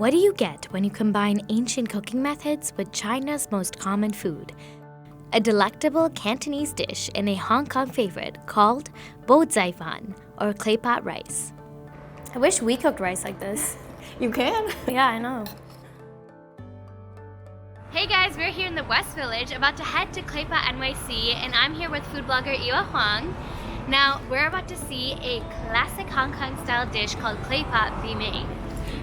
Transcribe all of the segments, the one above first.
What do you get when you combine ancient cooking methods with China's most common food? A delectable Cantonese dish and a Hong Kong favorite called bo zai fan, or clay pot rice. I wish we cooked rice like this. You can? Yeah, I know. Hey guys, we're here in the West Village, about to head to Clay Pot NYC, and I'm here with food blogger Ewa Huang. Now, we're about to see a classic Hong Kong style dish called clay pot be made.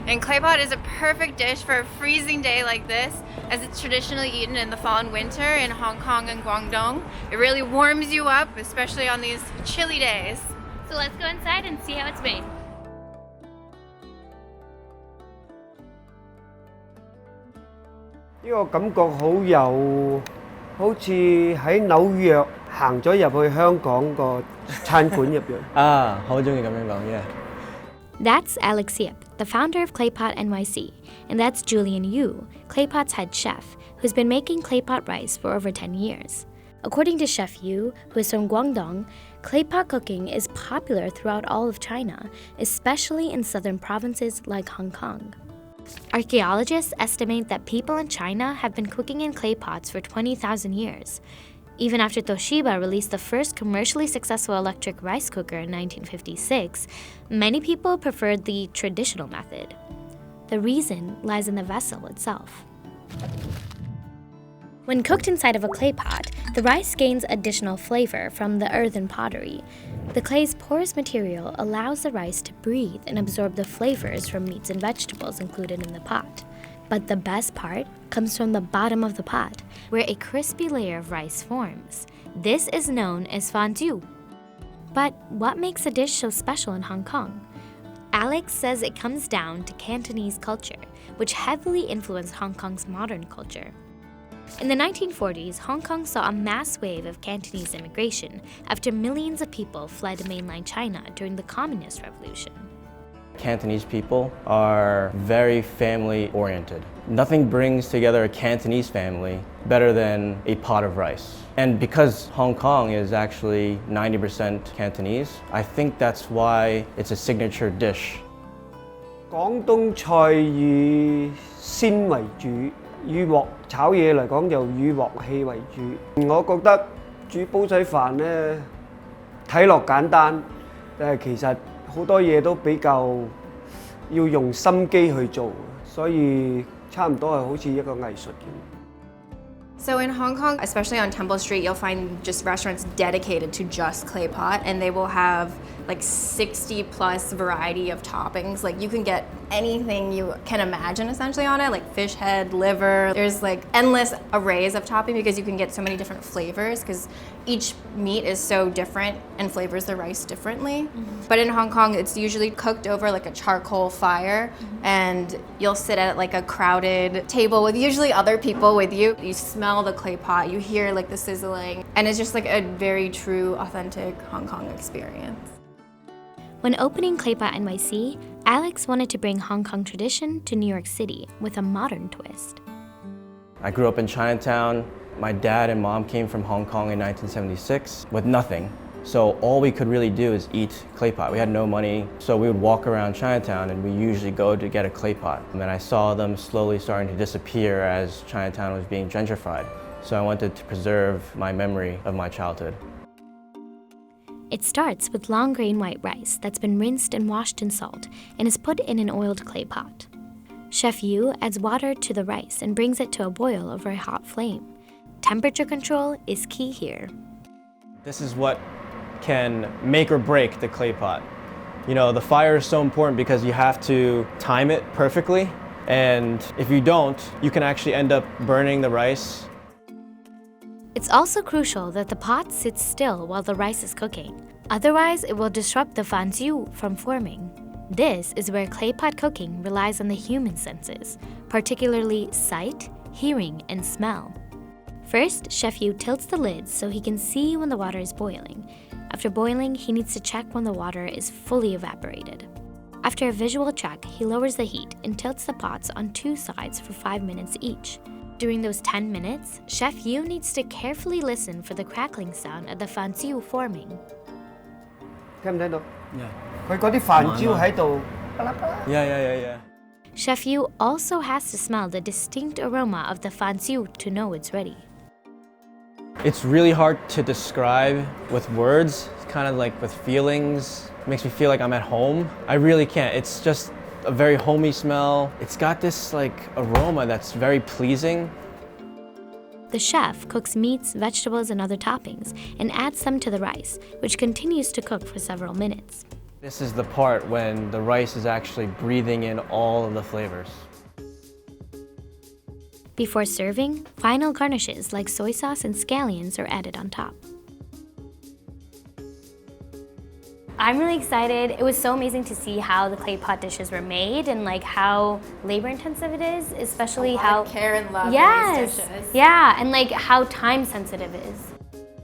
And clay pot is a perfect dish for a freezing day like this, as it's traditionally eaten in the fall and winter in Hong Kong and Guangdong. It really warms you up, especially on these chilly days. So let's go inside and see how it's made.呢個感覺好似喺紐約行咗入去香港個餐館入邊。好鍾意咁樣講嘅。That's Alex Yip, the founder of Clay Pot NYC, and that's Julian Yu, Clay Pot's head chef, who's been making clay pot rice for over 10 years. According to Chef Yu, who is from Guangdong, clay pot cooking is popular throughout all of China, especially in southern provinces like Hong Kong. Archaeologists estimate that people in China have been cooking in clay pots for 20,000 years. Even after Toshiba released the first commercially successful electric rice cooker in 1956, many people preferred the traditional method. The reason lies in the vessel itself. When cooked inside of a clay pot, the rice gains additional flavor from the earthen pottery. The clay's porous material allows the rice to breathe and absorb the flavors from meats and vegetables included in the pot. But the best part comes from the bottom of the pot, where a crispy layer of rice forms. This is known as fondue. But what makes a dish so special in Hong Kong? Alex says it comes down to Cantonese culture, which heavily influenced Hong Kong's modern culture. In the 1940s, Hong Kong saw a mass wave of Cantonese immigration after millions of people fled mainland China during the Communist Revolution. Cantonese people are very family-oriented. Nothing brings together a Cantonese family better than a pot of rice. And because Hong Kong is actually 90% Cantonese, I think that's why it's a signature dish. 廣東菜以鮮為主，以鑊炒嘢嚟講就以鑊氣為主。我覺得煮煲仔飯呢，睇落簡單，但係其實好多嘢都比較要用心機去做，所以差唔多係好似一個藝術咁。So in Hong Kong, especially on Temple Street, you'll find just restaurants dedicated to just clay pot, and they will have like 60 plus variety of toppings. Like you can get anything you can imagine essentially on it, like fish head, liver. There's like endless arrays of topping because you can get so many different flavors because each meat is so different and flavors the rice differently. But in Hong Kong, it's usually cooked over like a charcoal fire, and you'll sit at like a crowded table with usually other people with you. You smell the clay pot, you hear like the sizzling, and it's just like a very true, authentic Hong Kong experience. When opening Clay Pot NYC, Alex wanted to bring Hong Kong tradition to New York City with a modern twist. I grew up in Chinatown. My dad and mom came from Hong Kong in 1976 with nothing. So all we could really do is eat clay pot. We had no money, so we would walk around Chinatown and we usually go to get a clay pot. And then I saw them slowly starting to disappear as Chinatown was being gentrified. So I wanted to preserve my memory of my childhood. It starts with long grain white rice that's been rinsed and washed in salt and is put in an oiled clay pot. Chef Yu adds water to the rice and brings it to a boil over a hot flame. Temperature control is key here. This is what can make or break the clay pot. You know, the fire is so important because you have to time it perfectly, and if you don't, you can actually end up burning the rice. It's also crucial that the pot sits still while the rice is cooking. Otherwise, it will disrupt the fondue from forming. This is where clay pot cooking relies on the human senses, particularly sight, hearing, and smell. First, Chef Yu tilts the lids so he can see when the water is boiling. After boiling, he needs to check when the water is fully evaporated. After a visual check, he lowers the heat and tilts the pots on two sides for 5 minutes each. During those 10 minutes, Chef Yu needs to carefully listen for the crackling sound of the fondue forming. 聽唔聽到？佢嗰啲飯焦喺度，Yeah. Chef Yu also has to smell the distinct aroma of the fan siu to know it's ready. It's really hard to describe with words. It's kind of like with feelings. It makes me feel like I'm at home. I really can't. It's just a very homey smell. It's got this like aroma that's very pleasing. The chef cooks meats, vegetables, and other toppings and adds them to the rice, which continues to cook for several minutes. This is the part when the rice is actually breathing in all of the flavors. Before serving, final garnishes like soy sauce and scallions are added on top. I'm really excited. It was so amazing to see how the clay pot dishes were made and like how labor intensive it is, especially how care and love yes, in these dishes. yeah, and like how time sensitive it is.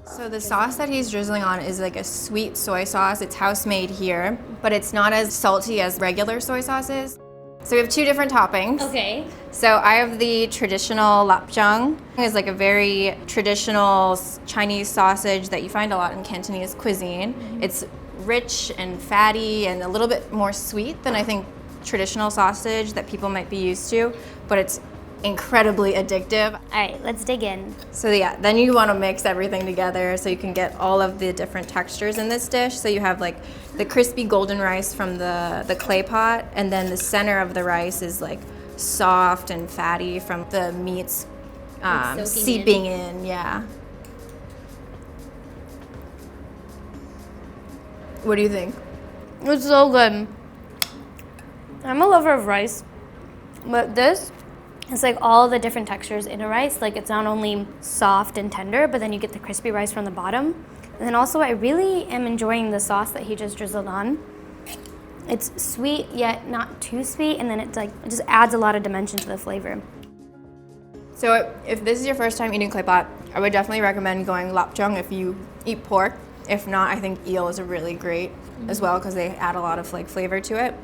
So the sauce that he's drizzling on is like a sweet soy sauce. It's house made here, but it's not as salty as regular soy sauce is. So we have two different toppings. Okay. So I have the traditional lapjang. It's like a very traditional Chinese sausage that you find a lot in Cantonese cuisine. It's rich and fatty and a little bit more sweet than I think traditional sausage that people might be used to, but it's incredibly addictive. All right, let's dig in. So yeah, then you want to mix everything together so you can get all of the different textures in this dish. So you have like the crispy golden rice from the clay pot, and then the center of the rice is like soft and fatty from the meats seeping in. Yeah. What do you think? It's so good. I'm a lover of rice, but this, it's like all the different textures in a rice. Like it's not only soft and tender, but then you get the crispy rice from the bottom. And then also I really am enjoying the sauce that he just drizzled on. It's sweet, yet not too sweet, and then it's like, it just adds a lot of dimension to the flavor. So if this is your first time eating clay pot, I would definitely recommend going lapjang if you eat pork. If not, I think eel is a really great as well because they add a lot of like flavor to it.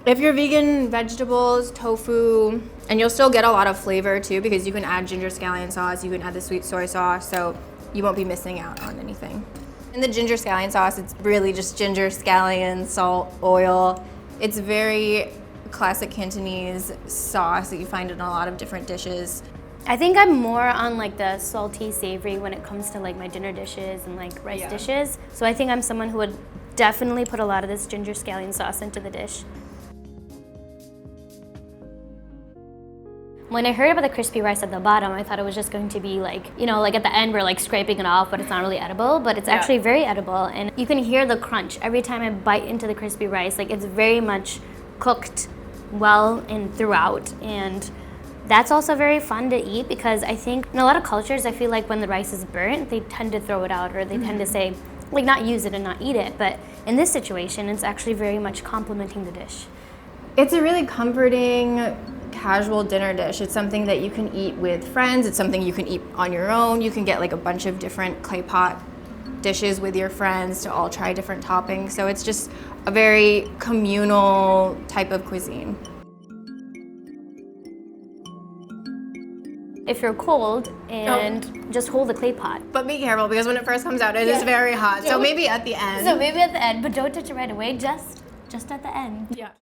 If you're vegan, vegetables, tofu, and you'll still get a lot of flavor too because you can add ginger scallion sauce, you can add the sweet soy sauce, so you won't be missing out on anything. In the ginger scallion sauce, it's really just ginger, scallion, salt, oil. It's very classic Cantonese sauce that you find in a lot of different dishes. I think I'm more on like the salty, savory when it comes to like my dinner dishes and like rice dishes. So I think I'm someone who would definitely put a lot of this ginger scallion sauce into the dish. When I heard about the crispy rice at the bottom, I thought it was just going to be like, you know, like at the end we're like scraping it off, but it's not really edible, but it's actually very edible. And you can hear the crunch every time I bite into the crispy rice. Like it's very much cooked well and throughout. And that's also very fun to eat because I think in a lot of cultures, I feel like when the rice is burnt, they tend to throw it out or they tend to say, like not use it and not eat it. But in this situation, it's actually very much complementing the dish. It's a really comforting, casual dinner dish. It's something that you can eat with friends. It's something you can eat on your own. You can get like a bunch of different clay pot dishes with your friends to all try different toppings. So it's just a very communal type of cuisine. If you're cold and just hold the clay pot. But be careful because when it first comes out, it is very hot. So maybe at the end. So maybe at the end, but don't touch it right away, just at the end. Yeah.